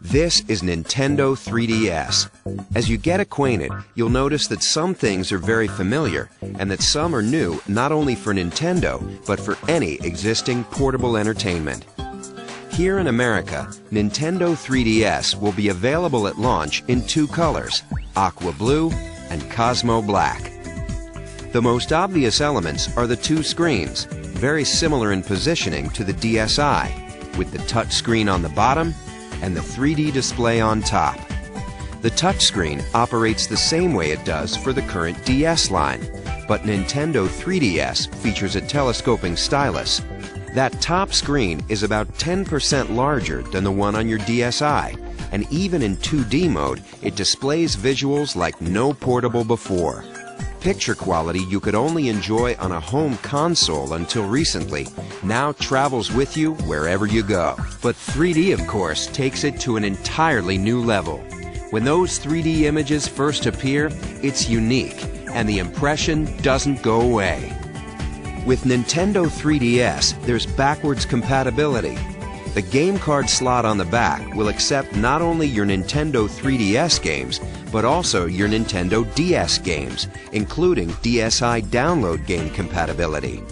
This is Nintendo 3DS. As you get acquainted, you'll notice that some things are very familiar, and that some are new not only for Nintendo, but for any existing portable entertainment. Here in America, Nintendo 3DS will be available at launch in two colors, Aqua Blue and Cosmo Black. The most obvious elements are the two screens, very similar in positioning to the DSi, with the touch screen on the bottom and the 3D display on top. The touchscreen operates the same way it does for the current DS line, but Nintendo 3DS features a telescoping stylus. That top screen is about 10% larger than the one on your DSi, and even in 2D mode, it displays visuals like no portable before. Picture quality you could only enjoy on a home console until recently now travels with you wherever you go. But 3D, of course, takes it to an entirely new level. When those 3D images first appear, it's unique, and the impression doesn't go away. With Nintendo 3DS, there's backwards compatibility. The game card slot on the back will accept not only your Nintendo 3DS games, but also your Nintendo DS games, including DSi download game compatibility.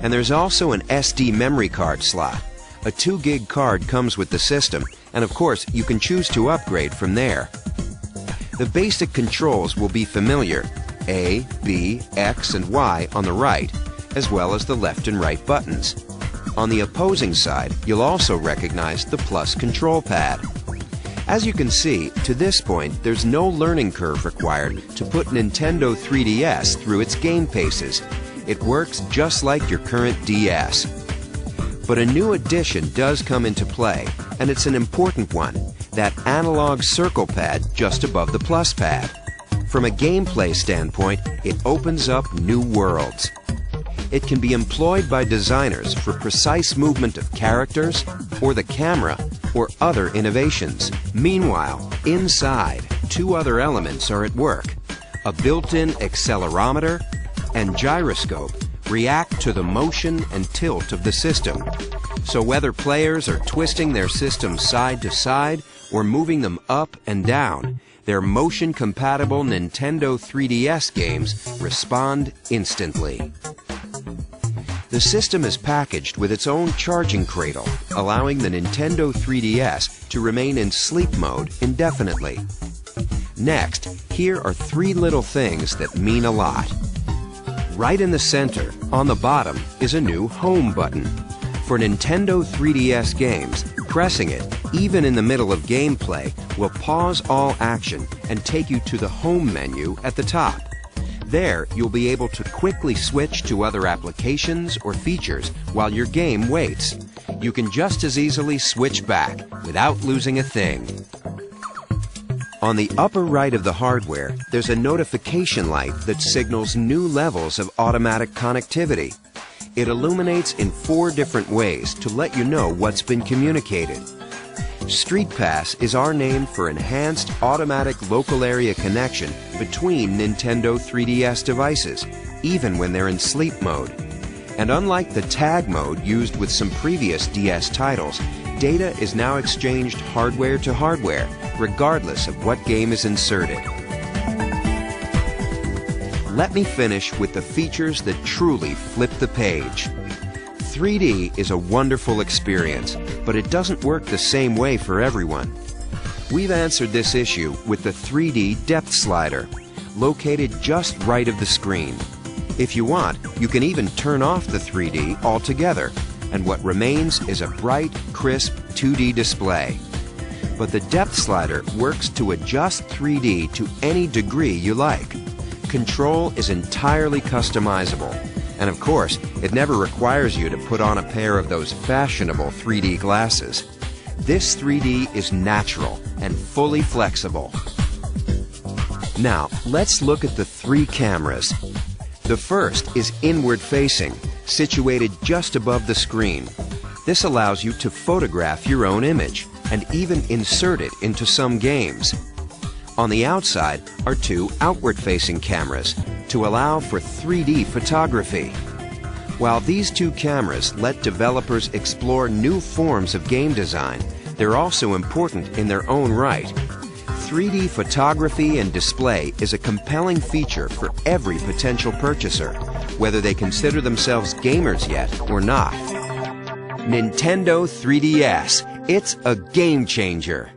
And there's also an SD memory card slot. A 2 gig card comes with the system, and of course you can choose to upgrade from there. The basic controls will be familiar: A, B, X, and Y on the right, as well as the left and right buttons. On the opposing side, you'll also recognize the plus control pad. As you can see, to this point, there's no learning curve required to put Nintendo 3DS through its game paces. It works just like your current DS. But a new addition does come into play, and it's an important one: that analog circle pad just above the plus pad. From a gameplay standpoint, it opens up new worlds. It can be employed by designers for precise movement of characters, or the camera, or other innovations. Meanwhile, inside, two other elements are at work. A built-in accelerometer and gyroscope react to the motion and tilt of the system. So whether players are twisting their system side to side or moving them up and down, their motion-compatible Nintendo 3DS games respond instantly. The system is packaged with its own charging cradle, allowing the Nintendo 3DS to remain in sleep mode indefinitely. Next, here are three little things that mean a lot. Right in the center, on the bottom, is a new Home button. For Nintendo 3DS games, pressing it, even in the middle of gameplay, will pause all action and take you to the Home menu at the top. There, you'll be able to quickly switch to other applications or features while your game waits. You can just as easily switch back without losing a thing. On the upper right of the hardware, there's a notification light that signals new levels of automatic connectivity. It illuminates in 4 different ways to let you know what's been communicated. Street Pass is our name for enhanced automatic local area connection between Nintendo 3DS devices, even when they're in sleep mode. And unlike the tag mode used with some previous DS titles, data is now exchanged hardware to hardware, regardless of what game is inserted. Let me finish with the features that truly flip the page. 3D is a wonderful experience, but it doesn't work the same way for everyone. We've answered this issue with the 3D depth slider, located just right of the screen. If you want, you can even turn off the 3D altogether, and what remains is a bright, crisp 2D display. But the depth slider works to adjust 3D to any degree you like. Control is entirely customizable. And of course, it never requires you to put on a pair of those fashionable 3D glasses. This 3D is natural and fully flexible. Now, let's look at the 3 cameras. The first is inward-facing, situated just above the screen. This allows you to photograph your own image and even insert it into some games. On the outside are 2 outward-facing cameras to allow for 3D photography. While these 2 cameras let developers explore new forms of game design, they're also important in their own right. 3D photography and display is a compelling feature for every potential purchaser, whether they consider themselves gamers yet or not. Nintendo 3DS. It's a game changer.